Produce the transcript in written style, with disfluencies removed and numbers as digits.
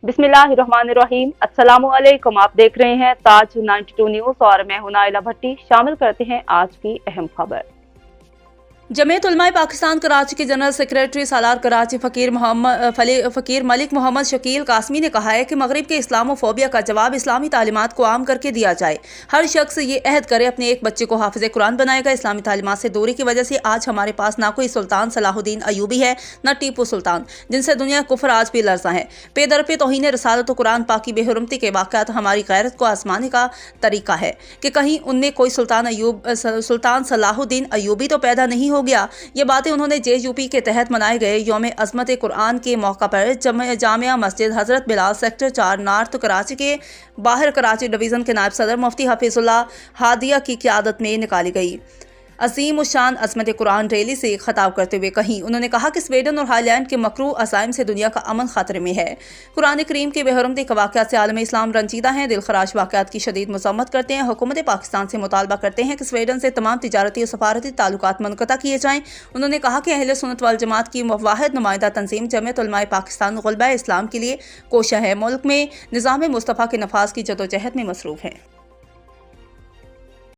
बिस्मिल्लाहिर्रहमानिर्रहीम। अस्सलामुअलैकुम। आप देख रहे हैं ताज 92 न्यूज़ और मैं हूं नाइला भट्टी। शामिल करते हैं आज की अहम खबर। जमीयत उलमाए पाकिस्तान कराची के जनरल सेक्रेटरी सालार कराची फ़कीर मलिक मोहम्मद शकील कासमी ने कहा है कि मगरिब के इस्लामोफोबिया का जवाब इस्लामी तालीमात को आम करके दिया जाए। हर शख्स ये अहद करे अपने एक बच्चे को हाफिज कुरान बनाएगा। इस्लामी तालीमात से दूरी की वजह से आज हमारे पास ना कोई सुल्तान सलाहुद्दीन अयूबी है, न टीपू सुल्तान, जिनसे दुनिया कुफर आज भी लरज़ा है। पेदर पे तौहीन रसालत कुरान पाकी बेहुरमती के वाक़यात हमारी गैरत को आजमाने का तरीका है कि कहीं उनने कोई सुल्तान सलाहुद्दीन अयूबी तो पैदा नहीं हो गया। ये बातें उन्होंने JUP के तहत मनाए गए यौम अज़मत कुरान के मौका पर जामिया मस्जिद हज़रत बिलाल सेक्टर 4 नॉर्थ कराची के बाहर कराची डिवीज़न के नायब सदर मुफ्ती हफीजुल्लाह हादिया की क़यादत में निकाली गई अज़ीम उशान अज़मत कुरान रैली से खिताब करते हुए कहीं उन्होंने कहा कि स्वीडन और हाईलैंड के मकरू अज़ाइम से दुनिया का अमन खतरे में है। कुरान करीम के बेहुरमती के वाक़यात से आलम इस्लाम रंजीदा हैं, दिलखराश वाक़यात की शदीद मज़म्मत करते हैं। हुकूमत पाकिस्तान से मुतालबा करते हैं कि स्वीडन से तमाम तिजारती और सफारती ताल्लुकात मुनक़ता किए जाएँ। उन्होंने कहा कि अहले सुन्नत वल जमात की वाहिद नुमाइंदा तंजीम जमीयत उलमाए पाकिस्तान ग़ुलबा इस्लाम के लिए कोशा है, मुल्क में निज़ाम मुस्तफ़ा के नफाज की जदोजहद में मसरूफ़ है।